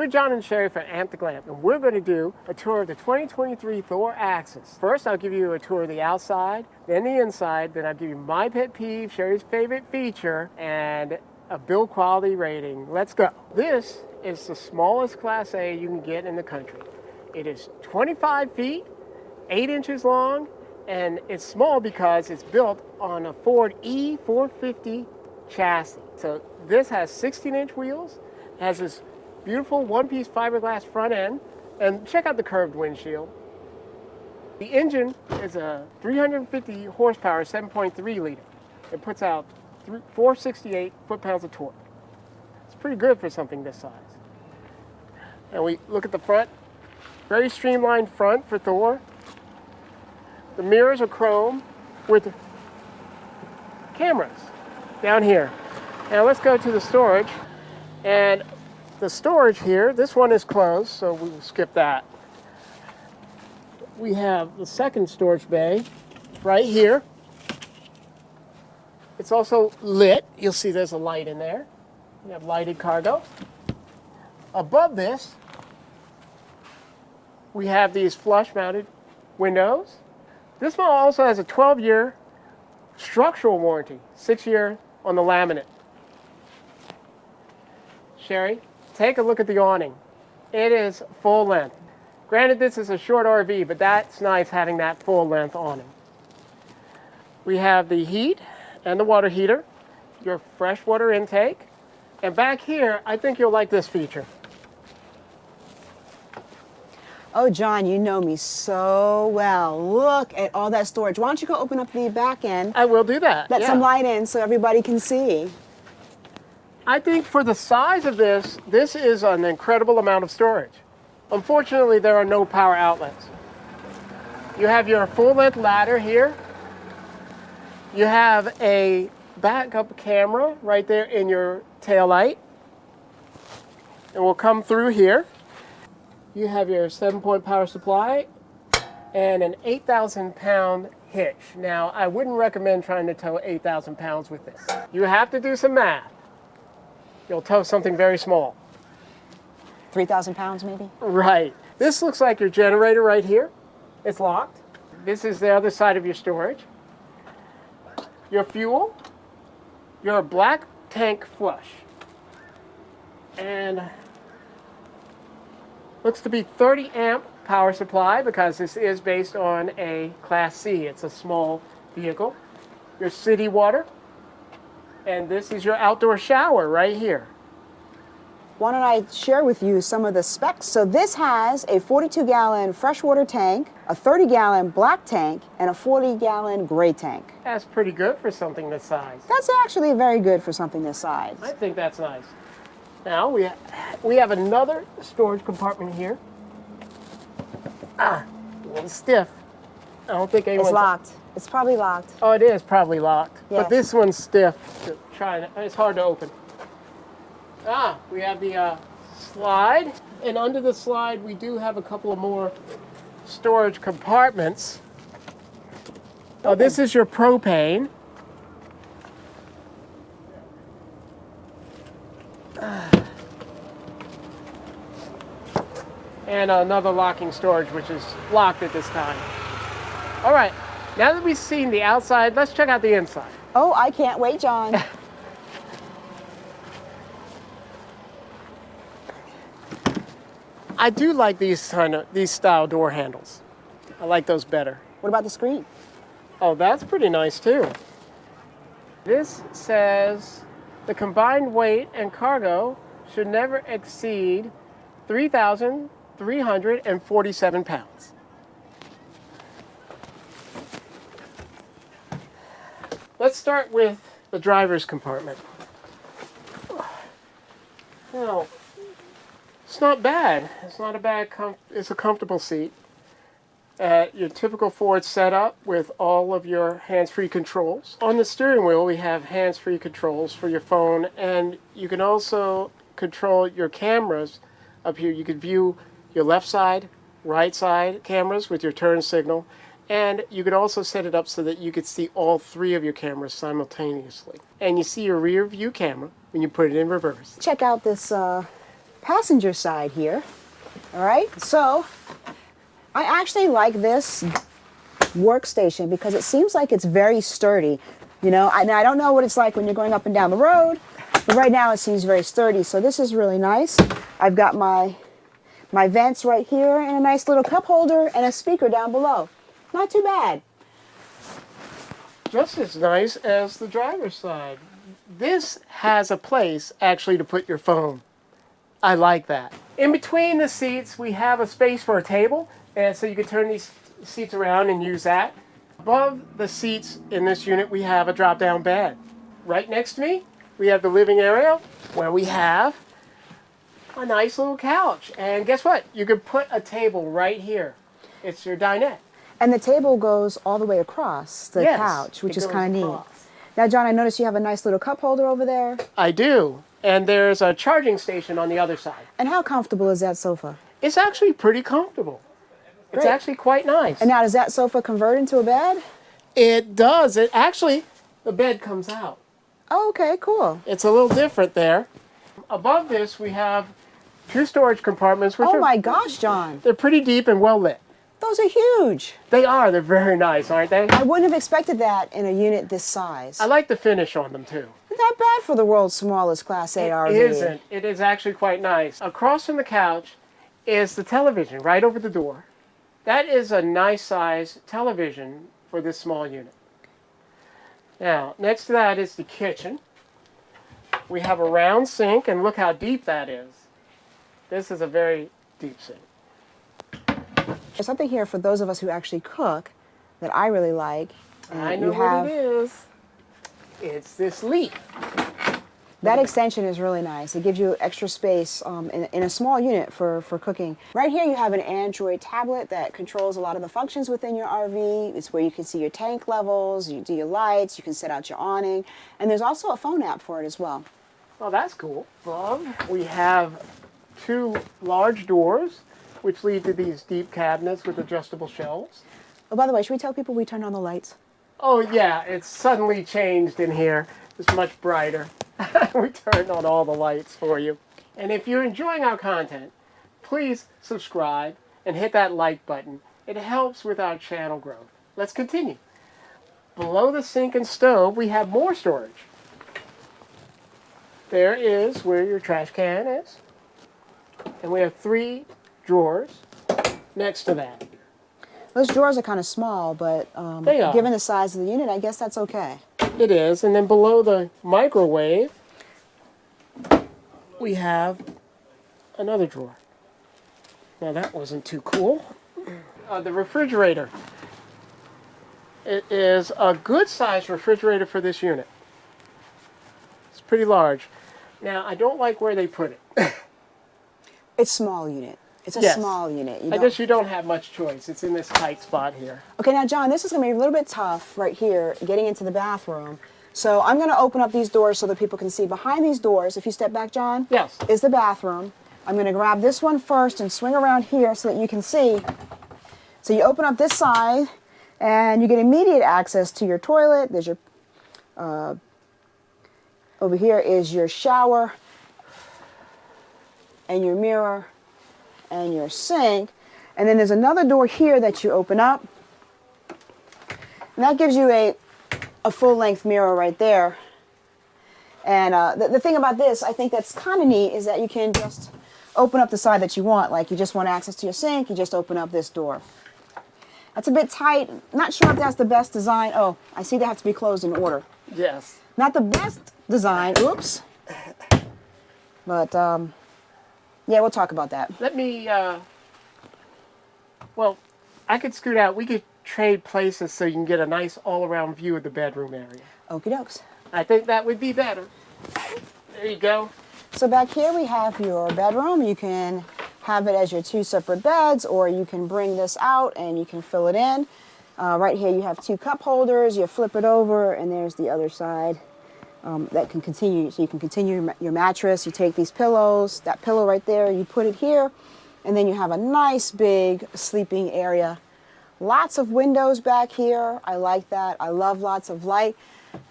We're John and Sherry from Amp the Glam, and we're going to do a tour of the 2023 Thor Axis. First, I'll give you a tour of the outside, then the inside, then I'll give you my pet peeve, Sherry's favorite feature, and a build quality rating. Let's go. This is the smallest Class A you can get in the country. It is 25 feet, 8 inches long, and it's small because it's built on a Ford E450 chassis. So this has 16-inch wheels, has this beautiful one-piece fiberglass front end, and check out the curved windshield. The engine is a 350 horsepower 7.3 liter. It puts out 468 foot-pounds of torque. It's pretty good for something this size. And we look at the front. Very streamlined front for Thor. The mirrors are chrome with cameras down here. Now let's go to the storage. And the storage here, this one is closed, so we will skip that. We have the second storage bay right here. It's also lit. You'll see there's a light in there. We have lighted cargo. Above this, we have these flush-mounted windows. This one also has a 12-year structural warranty, 6-year on the laminate. Sherry, take a look at the awning. It is full length. Granted, this is a short RV, but that's nice having that full length awning. We have the heat and the water heater, your fresh water intake, and back here, I think you'll like this feature. Oh, John, you know me so well. Look at all that storage. Why don't you go open up the back end? I will do that. Let some light in so everybody can see. I think for the size of this, this is an incredible amount of storage. Unfortunately, there are no power outlets. You have your full-length ladder here. You have a backup camera right there in your taillight. And we'll come through here. You have your 7-point power supply and an 8,000-pound hitch. Now, I wouldn't recommend trying to tow 8,000 pounds with this. You have to do some math. You'll tow something very small. 3,000 pounds, maybe? Right. This looks like your generator right here. It's locked. This is the other side of your storage. Your fuel, your black tank flush. And looks to be 30 amp power supply because this is based on a Class C. It's a small vehicle. Your city water. And this is your outdoor shower right here. Why don't I share with you some of the specs? So this has a 42-gallon freshwater tank, a 30-gallon black tank, and a 40-gallon gray tank. That's pretty good for something this size. That's actually very good for something this size. I think that's nice. Now we have another storage compartment here. A little stiff. I don't think anyone's... It's locked. It's probably locked. Oh, it is probably locked. Yes. But this one's stiff. It's hard to open. We have the slide. And under the slide, we do have a couple of more storage compartments. Oh, this is your propane. And another locking storage, which is locked at this time. All right, now that we've seen the outside, let's check out the inside. Oh, I can't wait, John. I do like these style door handles. I like those better. What about the screen? Oh, that's pretty nice too. This says the combined weight and cargo should never exceed 3,347 pounds. Let's start with the driver's compartment. Now, it's not bad. It's not a bad, it's a comfortable seat. Your typical Ford setup with all of your hands-free controls. On the steering wheel, we have hands-free controls for your phone, and you can also control your cameras up here. You can view your left side, right side cameras with your turn signal, and you could also set it up so that you could see all 3 of your cameras simultaneously. And you see your rear view camera when you put it in reverse. Check out this passenger side here. All right, so I actually like this workstation because it seems like it's very sturdy. You know, I don't know what it's like when you're going up and down the road, but right now it seems very sturdy. So this is really nice. I've got my vents right here and a nice little cup holder and a speaker down below. Not too bad. Just as nice as the driver's side. This has a place actually to put your phone. I like that. In between the seats, we have a space for a table, and so you can turn these seats around and use that. Above the seats in this unit, we have a drop-down bed. Right next to me, we have the living area where we have a nice little couch. And guess what? You can put a table right here. It's your dinette. And the table goes all the way across the Yes, couch, which it is goes kind of neat. across. Now, John, I noticed you have a nice little cup holder over there. I do. And there's a charging station on the other side. And how comfortable is that sofa? It's actually pretty comfortable. It's Great. actually quite nice. And now, does that sofa convert into a bed? It does. It actually, the bed comes out. Oh, okay, cool. It's a little different there. Above this, we have 2 storage compartments, which Oh are my gosh, John. they're pretty deep and well lit. Those are huge. They are. They're very nice, aren't they? I wouldn't have expected that in a unit this size. I like the finish on them too. Not bad for the world's smallest Class 8 RV. It isn't. It is actually quite nice. Across from the couch is the television right over the door. That is a nice size television for this small unit. Now, next to that is the kitchen. We have a round sink, and look how deep that is. This is a very deep sink. There's something here for those of us who actually cook that I really like. And I know you have, what it is. It's this leaf. That extension is really nice. It gives you extra space in a small unit for cooking. Right here you have an Android tablet that controls a lot of the functions within your RV. It's where you can see your tank levels, you do your lights, you can set out your awning, and there's also a phone app for it as well. Well, that's cool. Above, we have 2 large doors, which lead to these deep cabinets with adjustable shelves. Oh, by the way, should we tell people we turned on the lights? Oh yeah, it's suddenly changed in here. It's much brighter. We turned on all the lights for you. And if you're enjoying our content, please subscribe and hit that like button. It helps with our channel growth. Let's continue. Below the sink and stove, we have more storage. There is where your trash can is. And we have 3 drawers next to that. Those drawers are kind of small, but They are. given the size of the unit, I guess that's okay. It is. And then below the microwave, we have another drawer. Now that wasn't too cool. The refrigerator. It is a good sized refrigerator for this unit. It's pretty large. Now I don't like where they put it. It's small unit. It's a Yes. small unit. You I don't- guess you don't have much choice. It's in this tight spot here. Okay, now John, this is going to be a little bit tough right here, getting into the bathroom. So I'm going to open up these doors so that people can see. Behind these doors, if you step back, John, Yes. is the bathroom. I'm going to grab this one first and swing around here so that you can see. So you open up this side, and you get immediate access to your toilet. There's your, over here is your shower, and your mirror, and your sink. And then there's another door here that you open up. And that gives you a full-length mirror right there. And the thing about this, I think that's kind of neat, is that you can just open up the side that you want. Like you just want access to your sink, you just open up this door. That's a bit tight. Not sure if that's the best design. Oh, I see they have to be closed in order. Yes. Not the best design. Oops. But, yeah, we'll talk about that. Let me, well, I could scoot out. We could trade places so you can get a nice all-around view of the bedroom area. Okie dokes. I think that would be better. There you go. So back here we have your bedroom. You can have it as your 2 separate beds, or you can bring this out and you can fill it in. Right here you have 2 cup holders. You flip it over, and there's the other side that can continue. So you can continue your mattress. You take these pillows, that pillow right there, you put it here, and then you have a nice big sleeping area. Lots of windows back here. I like that. I love lots of light.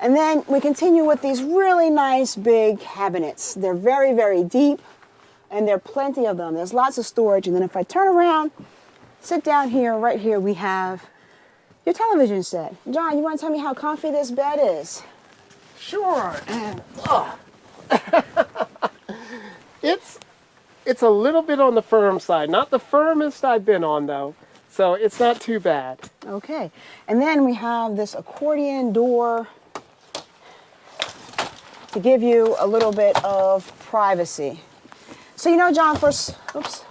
And then we continue with these really nice big cabinets. They're very, very deep. and there are plenty of them. There's lots of storage. And then if I turn around, sit down here, right here, we have your television set. John, you want to tell me how comfy this bed is? Sure. And it's a little bit on the firm side. Not the firmest I've been on, though. So it's not too bad. Okay. And then we have this accordion door to give you a little bit of privacy. So, you know, John, first, oops.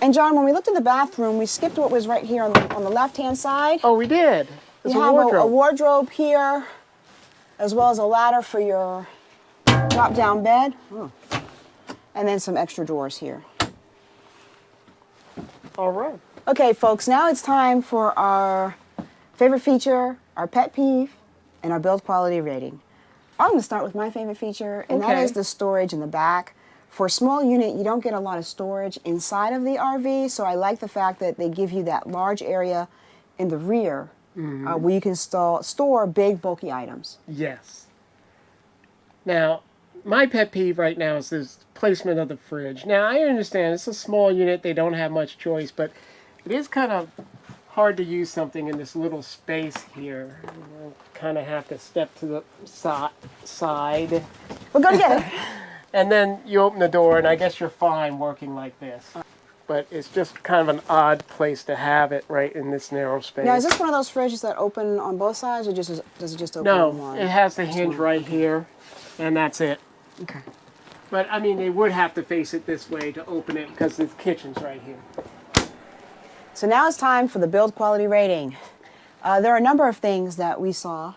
And John, when we looked in the bathroom, we skipped what was right here on the left-hand side. Oh, we did. There's You a have wardrobe. a wardrobe here, as well as a ladder for your drop-down bed. And then some extra drawers here. All right. Okay, folks, now it's time for our favorite feature, our pet peeve, and our build quality rating. I'm going to start with my favorite feature, and that Okay. is the storage in the back. For a small unit, you don't get a lot of storage inside of the RV, so I like the fact that they give you that large area in the rear where you can store big, bulky items. Yes. Now, my pet peeve right now is this placement of the fridge. Now, I understand it's a small unit, they don't have much choice, but it is kind of hard to use something in this little space here. You kind of have to step to the side. We'll go together. And then you open the door, and I guess you're fine working like this. But it's just kind of an odd place to have it right in this narrow space. Now, is this one of those fridges that open on both sides, or does it just open on one? No, it has the hinge right here, and that's it. Okay. But, I mean, they would have to face it this way to open it because the kitchen's right here. So now it's time for the build quality rating. There are a number of things that we saw.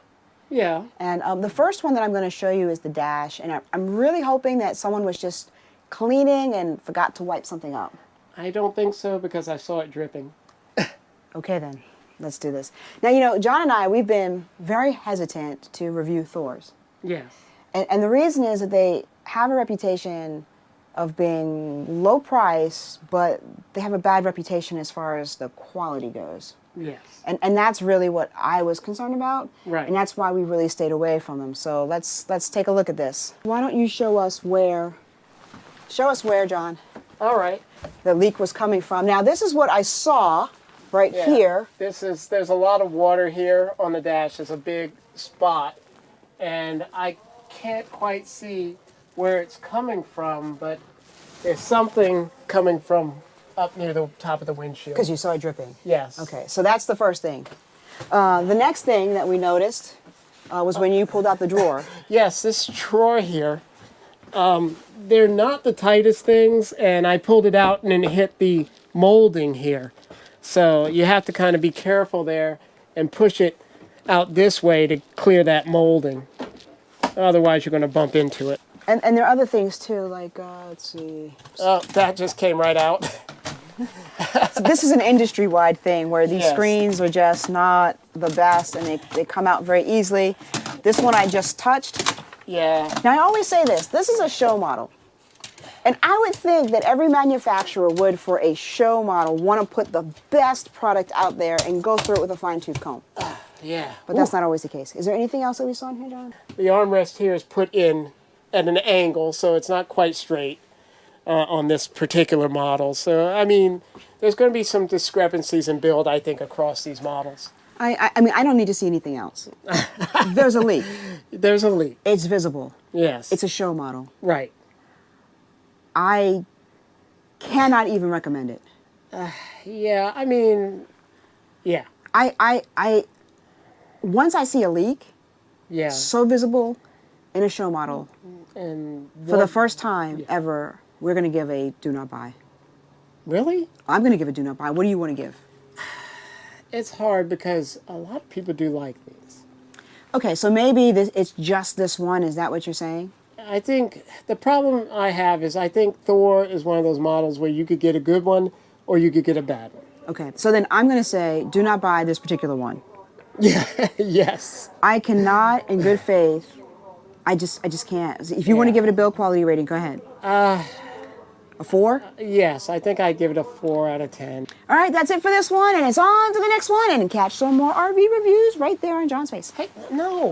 Yeah. And the first one that I'm going to show you is the dash. And I'm really hoping that someone was just cleaning and forgot to wipe something up. I don't think so because I saw it dripping. Okay, then. Let's do this. Now, you know, John and I, we've been very hesitant to review Thors. Yes. And the reason is that they have a reputation of being low price, but they have a bad reputation as far as the quality goes. Yes. And that's really what I was concerned about. Right. And that's why we really stayed away from them. So let's take a look at this. Why don't you show us where, John, All right. the leak was coming from. Now, this is what I saw right here. There's a lot of water here on the dash. There's a big spot. And I can't quite see where it's coming from, but there's something coming from up near the top of the windshield. Because you saw it dripping. Yes. Okay, so that's the first thing. The next thing that we noticed was when you pulled out the drawer. Yes, this drawer here, they're not the tightest things, and I pulled it out and it hit the molding here. So you have to kind of be careful there and push it out this way to clear that molding. Otherwise, you're going to bump into it. And there are other things too, like, let's see. Oh, that just came right out. So this is an industry-wide thing where these Yes. screens are just not the best and they come out very easily. This one I just touched. Yeah. Now, I always say this is a show model. And I would think that every manufacturer would, for a show model, want to put the best product out there and go through it with a fine-tooth comb. Yeah. But that's not always the case. Is there anything else that we saw in here, John? The armrest here is put in at an angle, so it's not quite straight on this particular model. So, I mean, there's going to be some discrepancies in build, I think, across these models. I mean, I don't need to see anything else. There's a leak. There's a leak. It's visible. Yes. It's a show model. Right. I cannot even recommend it. Yeah, I mean, yeah. Once I see a leak, Yeah. so visible in a show model, And for the first time ever, we're going to give a do not buy. Really? I'm going to give a do not buy. What do you want to give? It's hard because a lot of people do like these. Okay, so maybe it's just this one. Is that what you're saying? I think the problem I have is I think Thor is one of those models where you could get a good one or you could get a bad one. Okay, so then I'm going to say do not buy this particular one. Yeah. Yes. I cannot, in good faith, I just can't. If you want to give it a build quality rating, go ahead. A 4? Yes, I think I'd give it a 4 out of 10. All right, that's it for this one, and it's on to the next one, and catch some more RV reviews right there on John's Face. Hey, no.